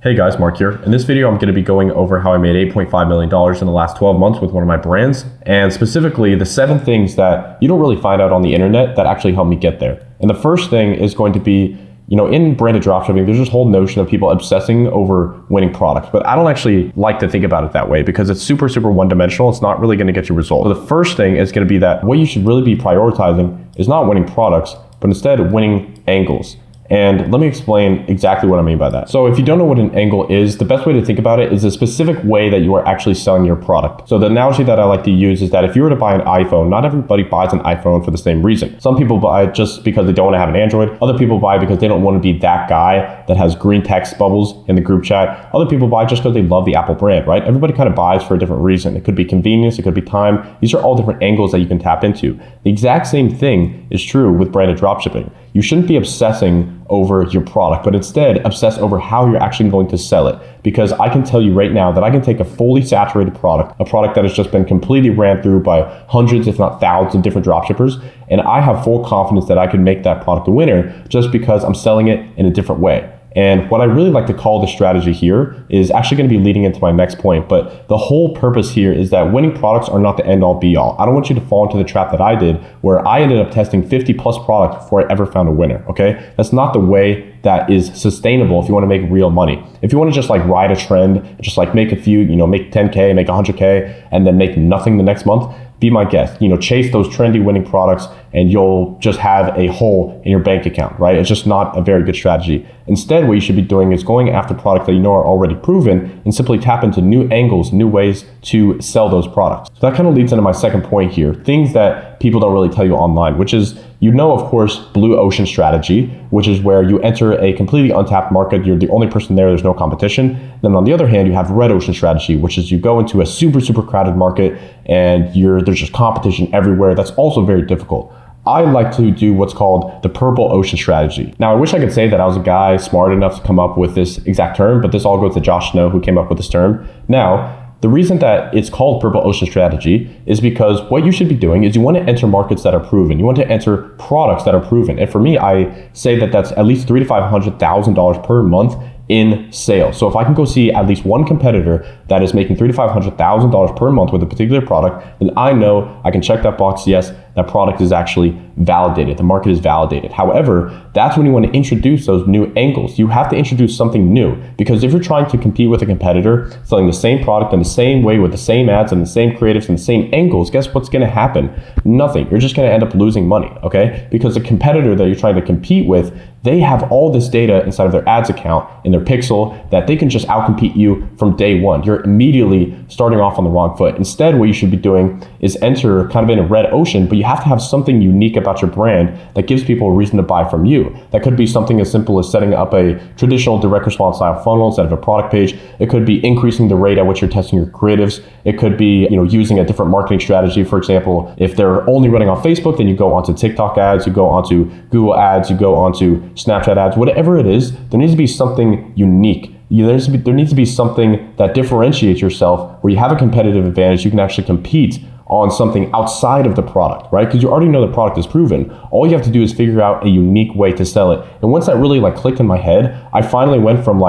Hey guys, Mark here. In this video, I'm going to be going over how I made $8.5 million in the last 12 months with one of my brands, and specifically the 7 things that you don't really find out on the internet that actually helped me get there. And the first thing is going to be, in branded dropshipping, there's this whole notion of people obsessing over winning products, but I don't actually like to think about it that way because it's super one-dimensional. It's not really going to get you results. So the first thing is going to be that what you should really be prioritizing is not winning products, but instead winning angles. And let me explain exactly what I mean by that. So if you don't know what an angle is, the best way to think about it is a specific way that you are actually selling your product. So the analogy that I like to use is that if you were to buy an iPhone, not everybody buys an iPhone for the same reason. Some people buy it just because they don't want to have an Android. Other people buy because they don't want to be that guy that has green text bubbles in the group chat. Other people buy just because they love the Apple brand, right? Everybody kind of buys for a different reason. It could be convenience, it could be time. These are all different angles that you can tap into. The exact same thing is true with branded dropshipping. You shouldn't be obsessing over your product, but instead obsess over how you're actually going to sell it. Because I can tell you right now that I can take a fully saturated product, a product that has just been completely ran through by hundreds, if not thousands of different dropshippers, and I have full confidence that I can make that product a winner just because I'm selling it in a different way. And what I really like to call the strategy here is actually going to be leading into my next point. But the whole purpose here is that winning products are not the end all be all. I don't want you to fall into the trap that I did where I ended up testing 50 plus products before I ever found a winner. Okay. That's not the way that is sustainable if you want to make real money. If you want to just like ride a trend, just like make a few, make 10K, make 100K, and then make nothing the next month, be my guest. Chase those trendy winning products and you'll just have a hole in your bank account, right? It's just not a very good strategy. Instead, what you should be doing is going after products that you know are already proven and simply tap into new angles, new ways to sell those products. So that kind of leads into my second point here, things that people don't really tell you online, which is, of course, blue ocean strategy, which is where you enter a completely untapped market. You're the only person there. There's no competition. Then on the other hand, you have red ocean strategy, which is you go into a super crowded market and there's just competition everywhere. That's also very difficult. I like to do what's called the purple ocean strategy. Now, I wish I could say that I was a guy smart enough to come up with this exact term, but this all goes to Josh Snow, who came up with this term. Now, the reason that it's called purple ocean strategy is because what you should be doing is you want to enter markets that are proven. You want to enter products that are proven. And for me, I say that that's at least $300,000 to $500,000 per month in sales. So if I can go see at least one competitor that is making $300,000 to $500,000 per month with a particular product, then I know I can check that box. Yes, that product is actually validated. The market is validated. However, that's when you want to introduce those new angles. You have to introduce something new, because if you're trying to compete with a competitor selling the same product in the same way with the same ads and the same creatives and the same angles, guess what's going to happen? Nothing. You're just going to end up losing money, okay? Because the competitor that you're trying to compete with, they have all this data inside of their ads account in their pixel that they can just outcompete you from day one. You're immediately starting off on the wrong foot. Instead, what you should be doing is enter kind of in a red ocean, but you have to have something unique about your brand that gives people a reason to buy from you. That could be something as simple as setting up a traditional direct response style funnel instead of a product page. It could be increasing the rate at which you're testing your creatives. It could be, using a different marketing strategy. For example, if they're only running on Facebook, then you go onto TikTok ads, you go onto Google ads, you go onto Snapchat ads, whatever it is, there needs to be something unique. There needs to be something that differentiates yourself where you have a competitive advantage. You can actually compete on something outside of the product, right? Because you already know the product is proven. All you have to do is figure out a unique way to sell it. And once that really clicked in my head, I finally went from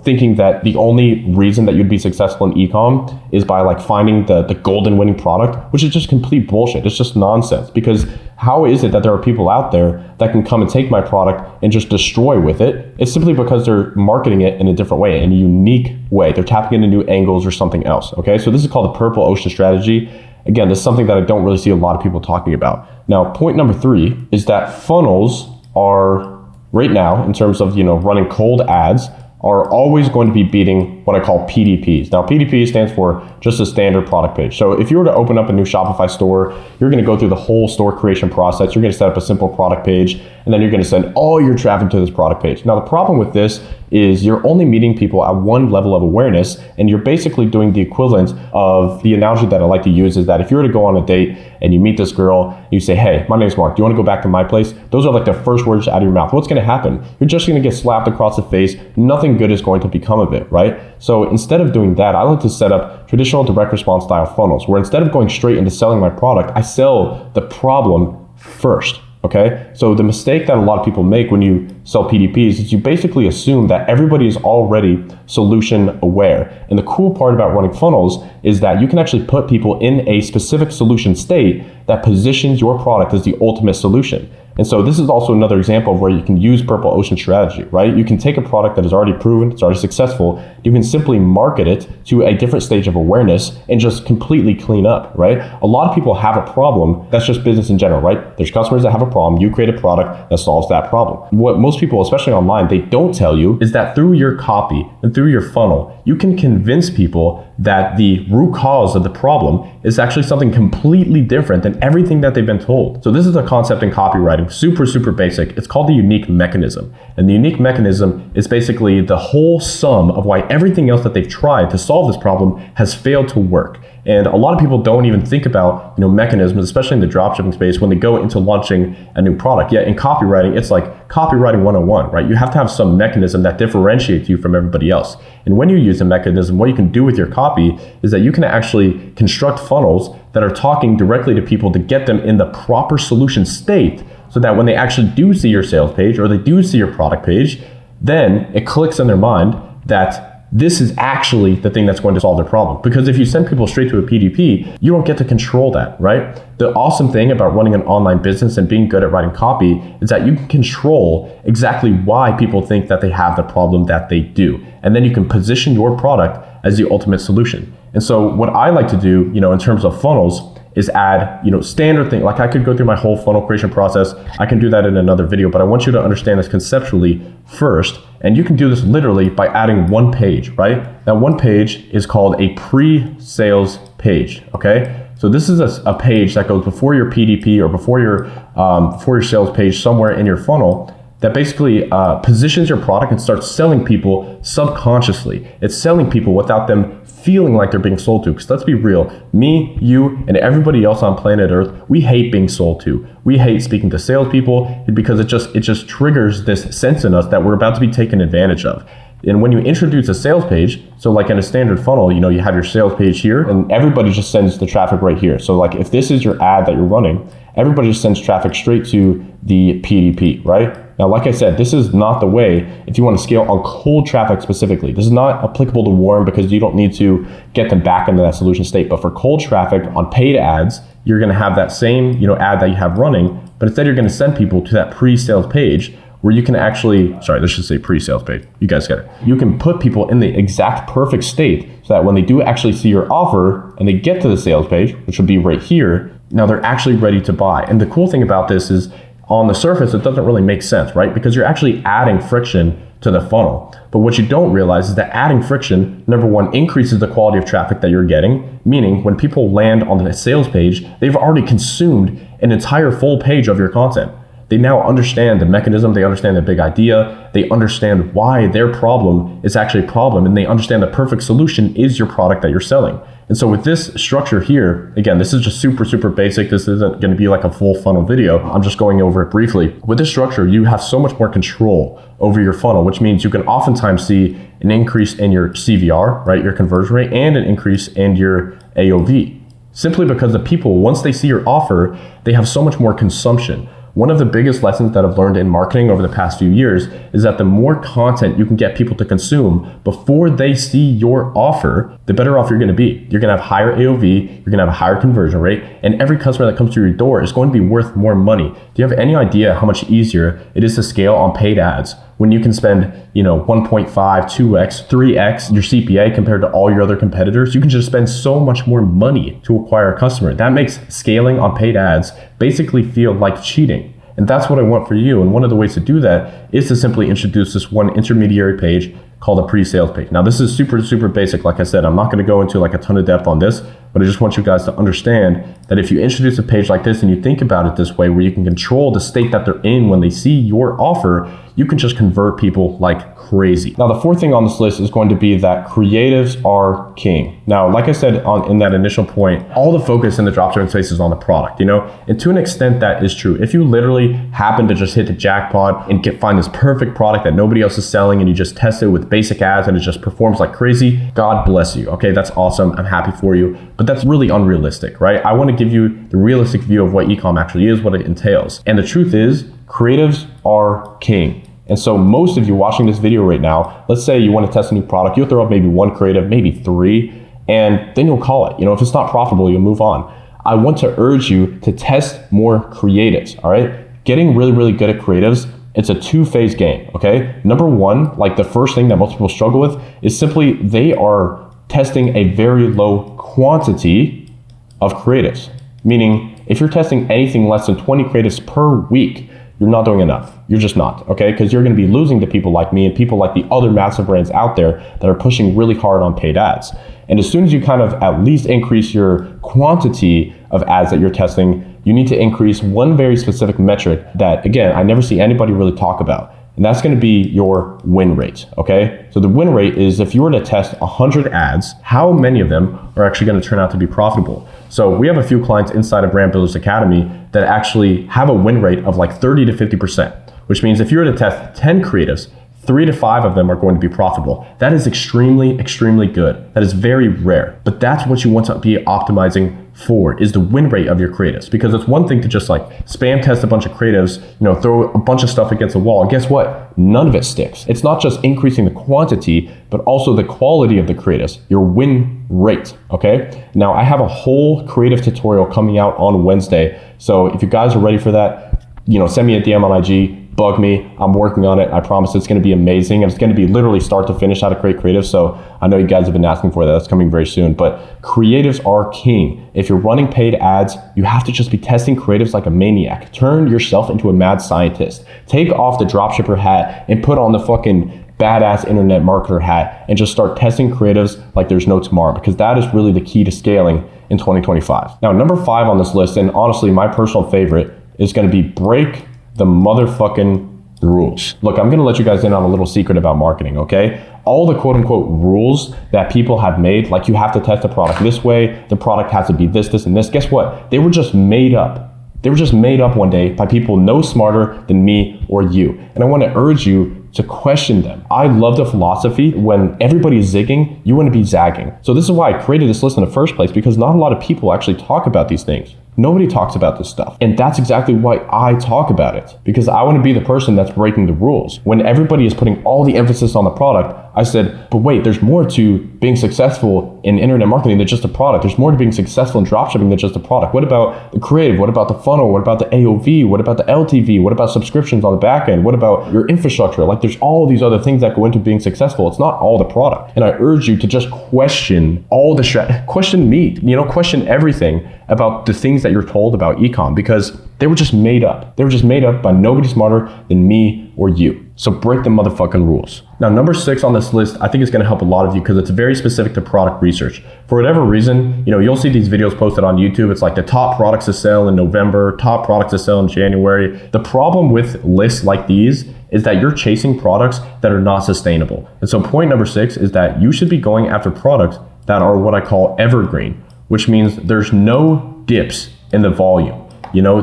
thinking that the only reason that you'd be successful in e-com is by finding the golden winning product, which is just complete bullshit. It's just nonsense. Because how is it that there are people out there that can come and take my product and just destroy with it? It's simply because they're marketing it in a different way, in a unique way. They're tapping into new angles or something else, okay? So this is called the purple ocean strategy. Again, this is something that I don't really see a lot of people talking about. Now, point number 3 is that funnels are, right now, in terms of, running cold ads, are always going to be beating what I call PDPs. Now, PDP stands for just a standard product page. So if you were to open up a new Shopify store, you're going to go through the whole store creation process. You're going to set up a simple product page, and then you're going to send all your traffic to this product page. Now, the problem with this is you're only meeting people at one level of awareness, and you're basically doing the equivalent of the analogy that I like to use is that if you were to go on a date and you meet this girl, you say, hey, my name's Mark, do you want to go back to my place? Those are the first words out of your mouth. What's going to happen? You're just going to get slapped across the face. Nothing good is going to become of it, right? So instead of doing that, I like to set up traditional direct response style funnels where instead of going straight into selling my product, I sell the problem first. Okay, so the mistake that a lot of people make when you sell PDPs is you basically assume that everybody is already solution aware. And the cool part about running funnels is that you can actually put people in a specific solution state that positions your product as the ultimate solution. And so this is also another example of where you can use purple ocean strategy, right? You can take a product that is already proven, it's already successful, you can simply market it to a different stage of awareness and just completely clean up, right? A lot of people have a problem, that's just business in general, right? There's customers that have a problem, you create a product that solves that problem. What most people, especially online, they don't tell you is that through your copy and through your funnel, you can convince people that the root cause of the problem is actually something completely different than everything that they've been told. So this is a concept in copywriting, super basic. It's called the unique mechanism. And the unique mechanism is basically the whole sum of why everything else that they've tried to solve this problem has failed to work. And a lot of people don't even think about, mechanisms, especially in the dropshipping space, when they go into launching a new product. Yet in copywriting, it's like copywriting 101, right? You have to have some mechanism that differentiates you from everybody else. And when you use a mechanism, what you can do with your copy is that you can actually construct funnels that are talking directly to people to get them in the proper solution state, so that when they actually do see your sales page or they do see your product page, then it clicks in their mind that this is actually the thing that's going to solve their problem. Because if you send people straight to a PDP, you don't get to control that, right? The awesome thing about running an online business and being good at writing copy is that you can control exactly why people think that they have the problem that they do. And then you can position your product as the ultimate solution. And so what I like to do, in terms of funnels, is add, standard thing. Like I could go through my whole funnel creation process. I can do that in another video, but I want you to understand this conceptually first. And you can do this literally by adding one page, right? Now, one page is called a pre-sales page, okay? So this is a page that goes before your PDP or before your sales page somewhere in your funnel that basically positions your product and starts selling people subconsciously. It's selling people without them feeling like they're being sold to. Because let's be real, me, you, and everybody else on planet Earth, we hate being sold to. We hate speaking to salespeople because it just triggers this sense in us that we're about to be taken advantage of. And when you introduce a sales page, so like in a standard funnel, you have your sales page here and everybody just sends the traffic right here. So like if this is your ad that you're running, everybody just sends traffic straight to the PDP, right? Now, like I said, this is not the way if you want to scale on cold traffic specifically. This is not applicable to warm because you don't need to get them back into that solution state. But for cold traffic on paid ads, you're going to have that same ad that you have running, but instead you're going to send people to that pre-sales page where you can actually, let's just say pre-sales page. You guys get it. You can put people in the exact perfect state so that when they do actually see your offer and they get to the sales page, which would be right here, now they're actually ready to buy. And the cool thing about this is on the surface, it doesn't really make sense, right? Because you're actually adding friction to the funnel. But what you don't realize is that adding friction, number one, increases the quality of traffic that you're getting, meaning when people land on the sales page, they've already consumed an entire full page of your content. They now understand the mechanism, they understand the big idea, they understand why their problem is actually a problem, and they understand the perfect solution is your product that you're selling. And so with this structure here, again, this is just super basic. This isn't going to be like a full funnel video. I'm just going over it briefly. With this structure, you have so much more control over your funnel, which means you can oftentimes see an increase in your CVR, right, your conversion rate, and an increase in your AOV. Simply because the people, once they see your offer, they have so much more consumption. One of the biggest lessons that I've learned in marketing over the past few years is that the more content you can get people to consume before they see your offer, the better off you're going to be. You're going to have higher AOV, you're going to have a higher conversion rate, and every customer that comes through your door is going to be worth more money. Do you have any idea how much easier it is to scale on paid ads when you can spend, 1.5, 2x, 3x your CPA compared to all your other competitors? You can just spend so much more money to acquire a customer. That makes scaling on paid ads basically feel like cheating. And that's what I want for you. And one of the ways to do that is to simply introduce this one intermediary page called a pre-sales page. Now, this is super basic. Like I said, I'm not going to go into like a ton of depth on this, but I just want you guys to understand that if you introduce a page like this and you think about it this way, where you can control the state that they're in when they see your offer, you can just convert people like crazy. Now, the fourth thing on this list is going to be that creatives are king. Now, like I said in that initial point, all the focus in the dropshipping space is on the product, and to an extent that is true. If you literally happen to just hit the jackpot and find this perfect product that nobody else is selling and you just test it with basic ads and it just performs like crazy, God bless you. Okay, that's awesome. I'm happy for you. But that's really unrealistic, right? I want to give you the realistic view of what e-com actually is, what it entails. And the truth is, creatives are king. And so most of you watching this video right now, let's say you want to test a new product, you'll throw up maybe one creative, maybe three, and then you'll call it. If it's not profitable, you'll move on. I want to urge you to test more creatives, all right? Getting really, really good at creatives, it's a two-phase game, okay? Number one, like the first thing that most people struggle with is simply they are testing a very low quantity of creatives. Meaning, if you're testing anything less than 20 creatives per week, you're not doing enough. You're just not, okay? Because you're gonna be losing to people like me and people like the other massive brands out there that are pushing really hard on paid ads. And as soon as you kind of at least increase your quantity of ads that you're testing, you need to increase one very specific metric that, again, I never see anybody really talk about. And that's gonna be your win rate, okay? So the win rate is if you were to test 100 ads, how many of them are actually gonna turn out to be profitable? So we have a few clients inside of Brand Builders Academy that actually have a win rate of like 30 to 50%, which means if you were to test 10 creatives, 3 to 5 of them are going to be profitable. That is extremely, extremely good. That is very rare, but that's what you want to be optimizing for, is the win rate of your creatives. Because it's one thing to just like spam test a bunch of creatives, throw a bunch of stuff against the wall, and guess what? None of it sticks. It's not just increasing the quantity, but also the quality of the creatives, your win rate, okay? Now I have a whole creative tutorial coming out on Wednesday. So if you guys are ready for that, send me a DM on IG, bug me. I'm working on it. I promise it's going to be amazing. And it's going to be literally start to finish how to create creative. So I know you guys have been asking for that. That's coming very soon. But creatives are king. If you're running paid ads, you have to just be testing creatives like a maniac. Turn yourself into a mad scientist. Take off the dropshipper hat and put on the fucking badass internet marketer hat and just start testing creatives like there's no tomorrow, because that is really the key to scaling in 2025. Now, number 5 on this list, and honestly, my personal favorite, is going to be break the motherfucking rules. Look, I'm gonna let you guys in on a little secret about marketing, okay? All the quote unquote rules that people have made, like you have to test the product this way, the product has to be this, this, and this. Guess what? They were just made up. They were just made up one day by people no smarter than me or you. And I wanna urge you to question them. I love the philosophy when everybody is zigging, you wanna be zagging. So this is why I created this list in the first place, because not a lot of people actually talk about these things. Nobody talks about this stuff. And that's exactly why I talk about it, because I want to be the person that's breaking the rules. When everybody is putting all the emphasis on the product, I said, but wait, there's more to being successful in internet marketing than just a product. There's more to being successful in dropshipping than just a product. What about the creative? What about the funnel? What about the AOV? What about the LTV? What about subscriptions on the back end? What about your infrastructure? Like there's all these other things that go into being successful. It's not all the product. And I urge you to just question all the question me, question everything about the things that you're told about ecom, because they were just made up. They were just made up by nobody smarter than me or you. So break the motherfucking rules. Now, number 6 on this list, I think is gonna help a lot of you because it's very specific to product research. For whatever reason, you'll see these videos posted on YouTube. It's like the top products to sell in November, top products to sell in January. The problem with lists like these is that you're chasing products that are not sustainable. And so point number 6 is that you should be going after products that are what I call evergreen, which means there's no dips in the volume.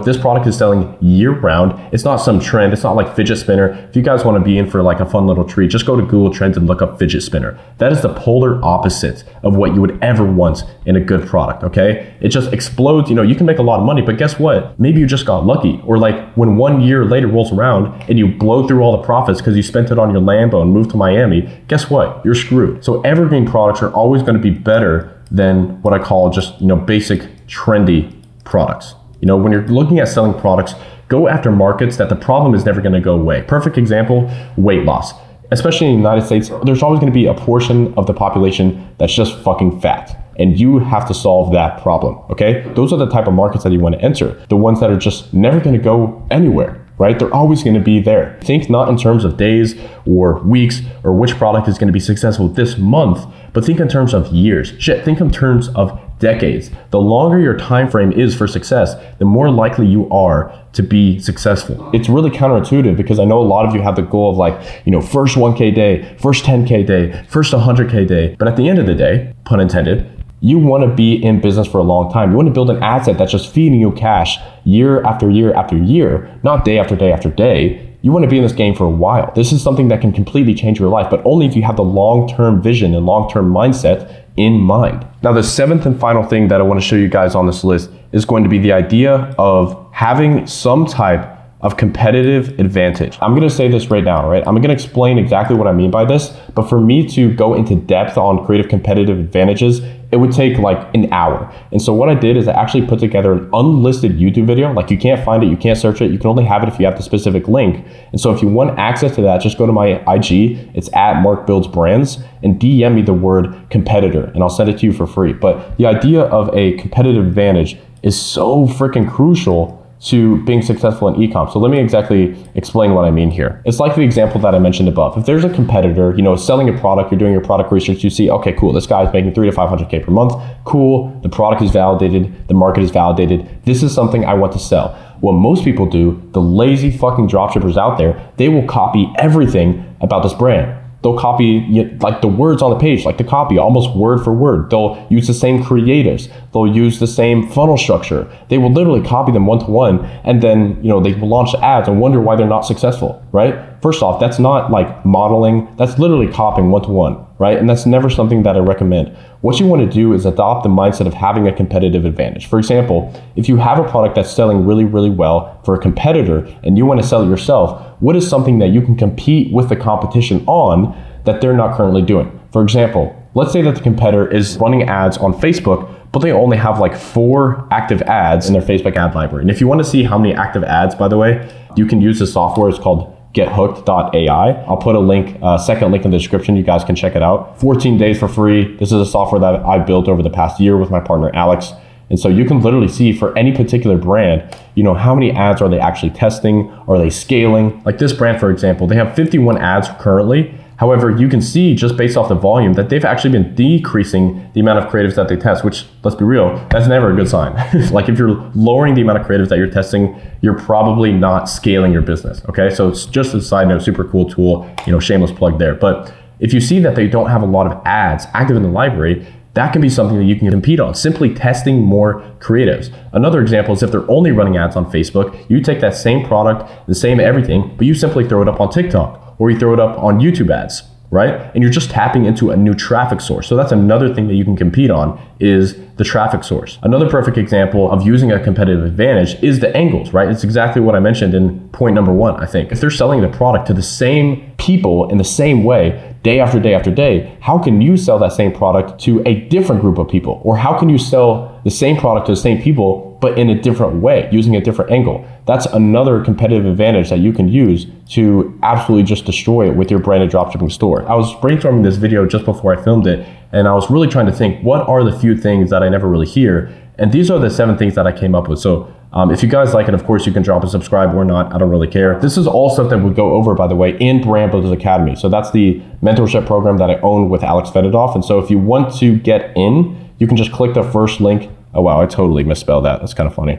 This product is selling year round. It's not some trend. It's not like fidget spinner. If you guys want to be in for like a fun little treat, just go to Google Trends and look up fidget spinner. That is the polar opposite of what you would ever want in a good product, okay? It just explodes. You can make a lot of money, but guess what? Maybe you just got lucky. Or like when 1 year later rolls around and you blow through all the profits because you spent it on your Lambo and moved to Miami, guess what? You're screwed. So evergreen products are always going to be better than what I call just, basic trendy products. When you're looking at selling products, go after markets that the problem is never going to go away. Perfect example, weight loss. Especially in the United States, there's always going to be a portion of the population that's just fucking fat. And you have to solve that problem, okay? Those are the type of markets that you want to enter. The ones that are just never going to go anywhere. Right? They're always going to be there. Think not in terms of days or weeks or which product is going to be successful this month, but think in terms of years. Shit, think in terms of decades. The longer your time frame is for success, the more likely you are to be successful. It's really counterintuitive because I know a lot of you have the goal of like, first 1K day, first 10K day, first 100K day. But at the end of the day, pun intended, you want to be in business for a long time. You want to build an asset that's just feeding you cash year after year after year, not day after day after day. You want to be in this game for a while. This is something that can completely change your life, but only if you have the long-term vision and long-term mindset in mind. Now, the seventh and final thing that I want to show you guys on this list is going to be the idea of having some type of competitive advantage. I'm gonna say this right now, right? I'm gonna explain exactly what I mean by this, but for me to go into depth on creative competitive advantages, it would take like an hour. And so what I did is I actually put together an unlisted YouTube video. Like you can't find it, you can't search it, you can only have it if you have the specific link. And so if you want access to that, just go to my IG, it's @MarkBuildsBrands, and DM me the word competitor, and I'll send it to you for free. But the idea of a competitive advantage is so freaking crucial to being successful in e-com. So let me exactly explain what I mean here. It's like the example that I mentioned above. If there's a competitor, selling a product, you're doing your product research, you see, okay, cool, this guy's making 300 to 500K per month. Cool, the product is validated, the market is validated. This is something I want to sell. What most people do, the lazy fucking dropshippers out there, they will copy everything about this brand. They'll copy like the words on the page, like the copy, almost word for word. They'll use the same creatives. They'll use the same funnel structure. They will literally copy them one to one, and then they will launch ads and wonder why they're not successful, right? First off, that's not like modeling. That's literally copying one to one, right? And that's never something that I recommend. What you want to do is adopt the mindset of having a competitive advantage. For example, if you have a product that's selling really, really well for a competitor and you want to sell it yourself, what is something that you can compete with the competition on that they're not currently doing? For example, let's say that the competitor is running ads on Facebook, but they only have like 4 active ads in their Facebook ad library. And if you want to see how many active ads, by the way, you can use the software. It's called gethooked.ai. I'll put a link, second link in the description. You guys can check it out. 14 days for free. This is a software that I built over the past year with my partner, Alex. And so you can literally see for any particular brand, how many ads are they actually testing? Are they scaling? Like this brand, for example, they have 51 ads currently. However, you can see just based off the volume that they've actually been decreasing the amount of creatives that they test, which, let's be real, that's never a good sign. Like if you're lowering the amount of creatives that you're testing, you're probably not scaling your business, okay? So it's just a side note, super cool tool, shameless plug there. But if you see that they don't have a lot of ads active in the library, that can be something that you can compete on, simply testing more creatives. Another example is if they're only running ads on Facebook, you take that same product, the same everything, but you simply throw it up on TikTok, or you throw it up on YouTube ads, right? And you're just tapping into a new traffic source. So that's another thing that you can compete on is the traffic source. Another perfect example of using a competitive advantage is the angles, right? It's exactly what I mentioned in point number 1, I think. If they're selling the product to the same people in the same way, day after day after day, how can you sell that same product to a different group of people? Or how can you sell the same product to the same people, but in a different way, using a different angle? That's another competitive advantage that you can use to absolutely just destroy it with your branded dropshipping store. I was brainstorming this video just before I filmed it, and I was really trying to think, what are the few things that I never really hear? And these are the 7 things that I came up with. So if you guys like it, of course, you can drop a subscribe or not. I don't really care. This is all stuff that we go over, by the way, in Brand Builders Academy. So that's the mentorship program that I own with Alex Fedodoff. And so if you want to get in, you can just click the first link. Oh, wow, I totally misspelled that. That's kind of funny.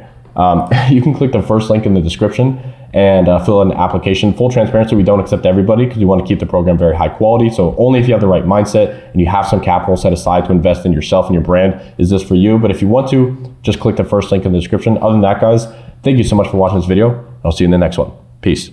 You can click the first link in the description and fill in an application. Full transparency, we don't accept everybody because we want to keep the program very high quality. So only if you have the right mindset and you have some capital set aside to invest in yourself and your brand is this for you. But if you want to, just click the first link in the description. Other than that, guys, thank you so much for watching this video. I'll see you in the next one. Peace.